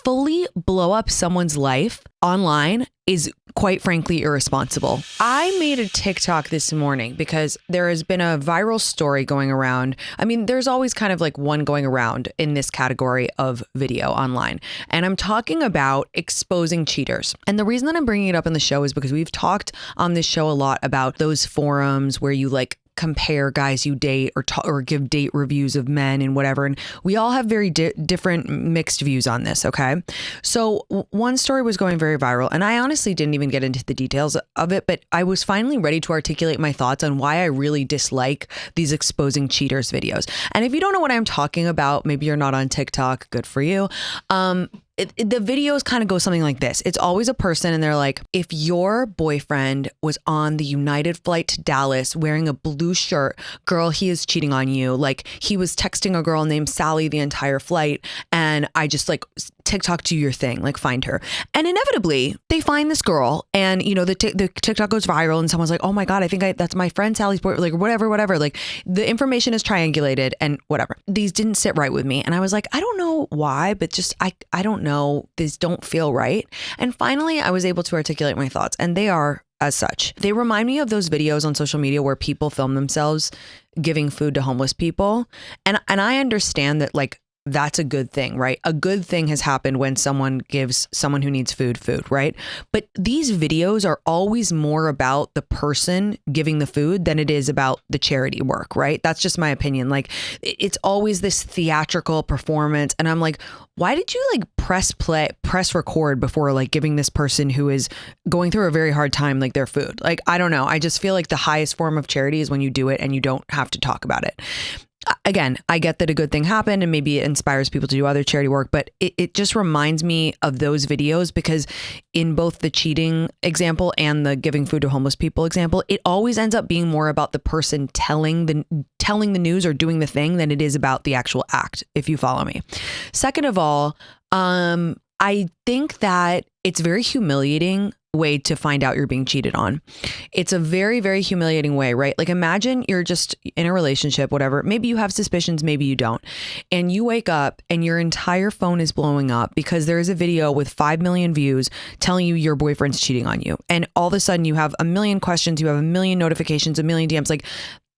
fully blow up someone's life online is quite frankly irresponsible. I made a TikTok this morning because there has been a viral story going around. I mean, there's always kind of like one going around in this category of video online. And I'm talking about exposing cheaters. And the reason that I'm bringing it up in the show is because we've talked on this show a lot about those forums where you like compare guys you date or give date reviews of men and whatever. And we all have very different mixed views on this. Okay. So one story was going very viral and I honestly didn't even get into the details of it, but I was finally ready to articulate my thoughts on why I really dislike these exposing cheaters videos. And if you don't know what I'm talking about, maybe you're not on TikTok, good for you. The videos kind of go something like this. It's always a person and they're like, if your boyfriend was on the United flight to Dallas wearing a blue shirt, girl, he is cheating on you. Like he was texting a girl named Sally the entire flight. And I just like TikTok do your thing, like find her. And inevitably they find this girl and, you know, the TikTok goes viral and someone's like, oh my God, I think that's my friend Sally's boy, like whatever. Like the information is triangulated and whatever. These didn't sit right with me. And I was like, I don't know why, but just, I don't know. These don't feel right. And finally, I was able to articulate my thoughts and they are as such. They remind me of those videos on social media where people film themselves giving food to homeless people. And I understand that like, that's a good thing, right? A good thing has happened when someone gives someone who needs food, right? But these videos are always more about the person giving the food than it is about the charity work, right? That's just my opinion. Like it's always this theatrical performance. And I'm like, why did you like press record before like giving this person who is going through a very hard time, like their food? Like, I don't know. I just feel like the highest form of charity is when you do it and you don't have to talk about it. Again, I get that a good thing happened and maybe it inspires people to do other charity work, but it just reminds me of those videos because in both the cheating example and the giving food to homeless people example, it always ends up being more about the person telling the news or doing the thing than it is about the actual act, if you follow me. Second of all, I think that it's very humiliating way to find out you're being cheated on. It's a very, very humiliating way, right? Like imagine you're just in a relationship, whatever. Maybe you have suspicions, maybe you don't. And you wake up and your entire phone is blowing up because there is a video with 5 million views telling you your boyfriend's cheating on you. And all of a sudden you have a million questions, you have a million notifications, a million DMs. Like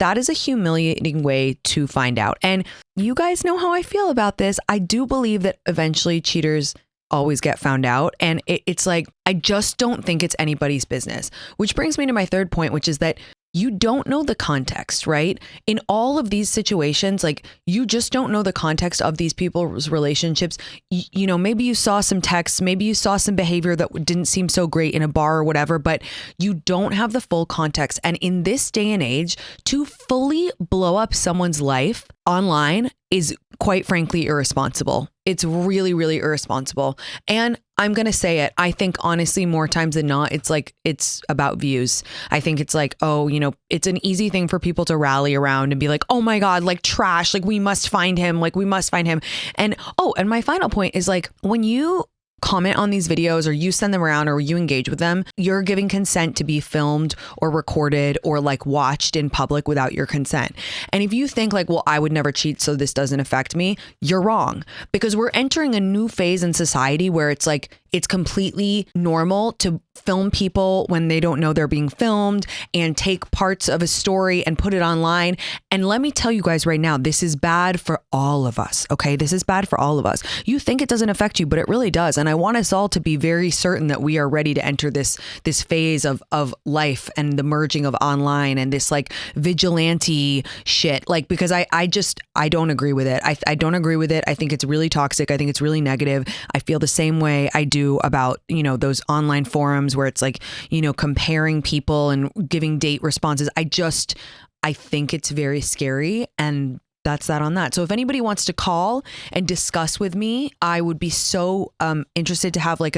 that is a humiliating way to find out. And you guys know how I feel about this. I do believe that eventually cheaters always get found out. And it's like, I just don't think it's anybody's business, which brings me to my third point, which is that you don't know the context, right? In all of these situations, like you just don't know the context of these people's relationships. You know, maybe you saw some texts, maybe you saw some behavior that didn't seem so great in a bar or whatever, but you don't have the full context. And in this day and age, to fully blow up someone's life online is quite frankly irresponsible. It's really, really irresponsible. And I'm going to say it. I think honestly, more times than not, it's about views. I think it's like, oh, you know, it's an easy thing for people to rally around and be like, oh my God, like trash, like we must find him, like we must find him. And and my final point is like, when you comment on these videos or you send them around or you engage with them, you're giving consent to be filmed or recorded or like watched in public without your consent. And if you think like, well, I would never cheat, so this doesn't affect me, you're wrong, because we're entering a new phase in society where it's like, it's completely normal to film people when they don't know they're being filmed and take parts of a story and put it online. And let me tell you guys right now, this is bad for all of us. Okay. This is bad for all of us. You think it doesn't affect you, but it really does. And I want us all to be very certain that we are ready to enter this phase of life and the merging of online and this like vigilante shit. Like, because I don't agree with it. I don't agree with it. I think it's really toxic. I think it's really negative. I feel the same way I do about, you know, those online forums where it's like, you know, comparing people and giving date responses. I think it's very scary, and that's that on that. So if anybody wants to call and discuss with me, I would be so interested to have like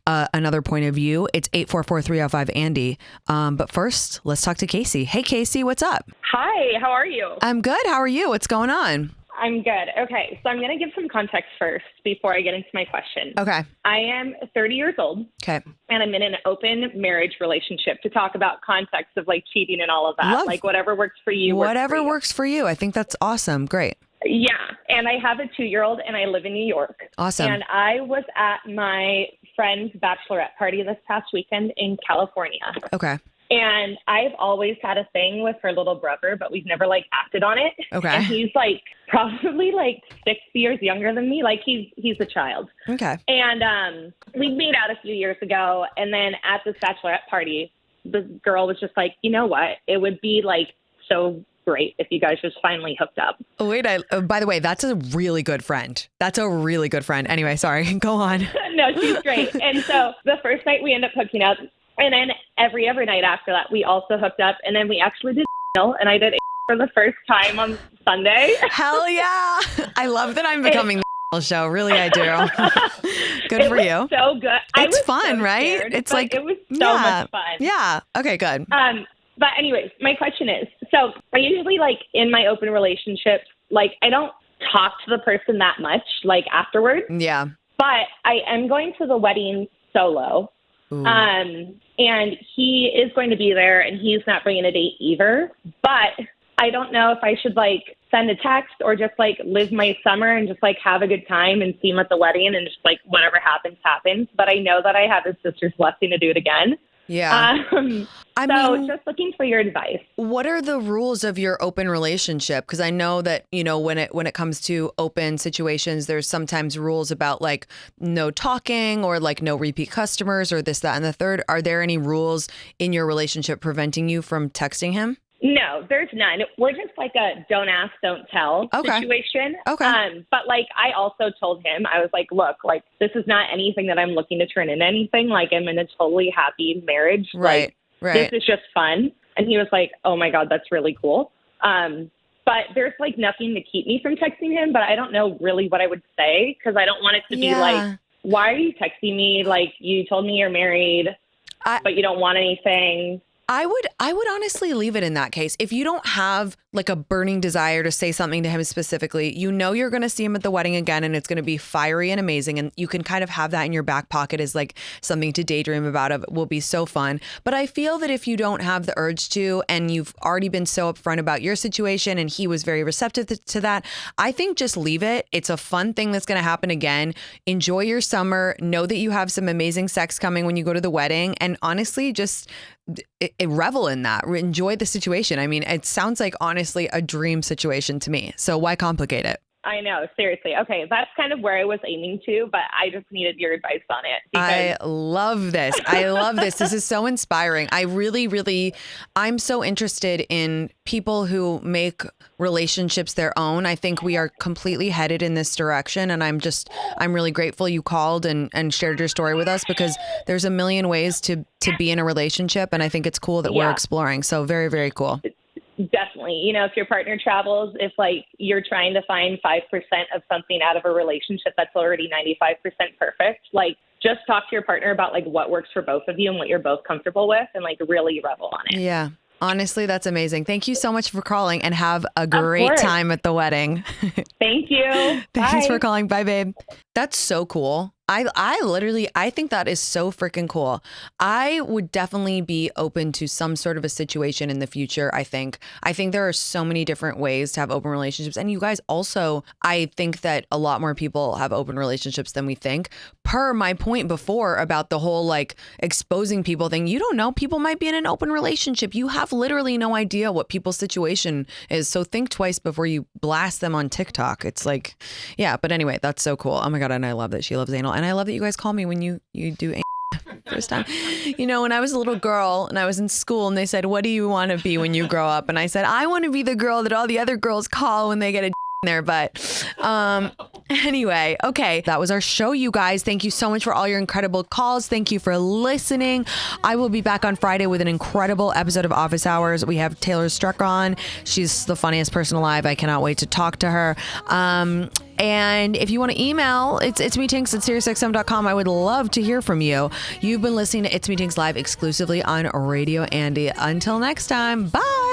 another point of view. It's 844-305-ANDY. But first, let's talk to Casey. Hey, Casey, what's up? Hi, how are you? I'm good. How are you? What's going on? I'm good. Okay, so I'm going to give some context first before I get into my question. Okay. I am 30 years old. Okay. And I'm in an open marriage relationship to talk about context of like cheating and all of that. Like whatever works for you. Whatever works for you. I think that's awesome. Great. Yeah. And I have a 2-year-old and I live in New York. Awesome. And I was at my friend's bachelorette party this past weekend in California. Okay. And I've always had a thing with her little brother, but we've never like acted on it. Okay. And he's like probably like 6 years younger than me. Like he's a child. Okay. And we made out a few years ago. And then at this bachelorette party, the girl was just like, you know what? It would be like so great if you guys just finally hooked up. Oh, wait, by the way, that's a really good friend. That's a really good friend. Anyway, sorry. Go on. No, she's great. And so the first night we ended up hooking up. And then every night after that, we also hooked up. And then we actually did and I did for the first time on Sunday. Hell yeah. I love that I'm becoming the show. Really, I do. Good for you. So good. It's fun, so right? scared, It's like, it was so much fun. Yeah. Okay, good. But anyways, my question is, so I usually like in my open relationships, like I don't talk to the person that much like afterwards. Yeah. But I am going to the wedding solo. Ooh. And he is going to be there and he's not bringing a date either. But I don't know if I should like send a text or just like live my summer and just like have a good time and see him at the wedding and just like whatever happens, happens. But I know that I have his sister's blessing to do it again. Yeah. I mean, just looking for your advice. What are the rules of your open relationship? Because I know that, you know, when it comes to open situations, there's sometimes rules about like no talking or like no repeat customers or this, that, and the third. Are there any rules in your relationship preventing you from texting him? No, there's none. We're just like a don't ask, don't tell situation. Okay. But like I also told him, I was like, look, like this is not anything that I'm looking to turn into anything. Like I'm in a totally happy marriage. Right. Like, this is just fun. And he was like, oh my God, that's really cool. But there's like nothing to keep me from texting him. But I don't know really what I would say because I don't want it to be like, why are you texting me? Like you told me you're married, but you don't want anything. I would honestly leave it in that case. If you don't have like a burning desire to say something to him specifically, you know you're going to see him at the wedding again and it's going to be fiery and amazing. And you can kind of have that in your back pocket as like something to daydream about. It will be so fun. But I feel that if you don't have the urge to, and you've already been so upfront about your situation and he was very receptive to that, I think just leave it. It's a fun thing that's going to happen again. Enjoy your summer. Know that you have some amazing sex coming when you go to the wedding. And honestly, just revel in that. Enjoy the situation. I mean, it sounds like honestly a dream situation to me. So why complicate it? I know, seriously. Okay, that's kind of where I was aiming to, but I just needed your advice on it. I love this. I love this. This is so inspiring. I'm so interested in people who make relationships their own. I think we are completely headed in this direction. And I'm really grateful you called and shared your story with us because there's a million ways to be in a relationship. And I think it's cool that we're exploring. So very, very cool. Definitely. You know, if your partner travels, if like you're trying to find 5% of something out of a relationship that's already 95% perfect, like just talk to your partner about like what works for both of you and what you're both comfortable with and like really revel on it. Yeah. Honestly, that's amazing. Thank you so much for calling and have a great time at the wedding. Thanks Thanks for calling. Bye, babe. That's so cool. I think that is so freaking cool. I would definitely be open to some sort of a situation in the future. I think there are so many different ways to have open relationships. And you guys also, I think that a lot more people have open relationships than we think. Per my point before about the whole like exposing people thing, you don't know. People might be in an open relationship. You have literally no idea what people's situation is. So think twice before you blast them on TikTok. It's like, yeah. But anyway, that's so cool. Oh my God. And I love that she loves anal. And I love that you guys call me when you do first time. You know, when I was a little girl and I was in school and they said, what do you want to be when you grow up? And I said, I want to be the girl that all the other girls call when they get a in their butt. Anyway, okay. That was our show, you guys. Thank you so much for all your incredible calls. Thank you for listening. I will be back on Friday with an incredible episode of Office Hours. We have Taylor Struck on. She's the funniest person alive. I cannot wait to talk to her. And if you want to email, it's me Tinx at SiriusXM.com. I would love to hear from you. You've been listening to It's Me Tinx Live exclusively on Radio Andy. Until next time, bye.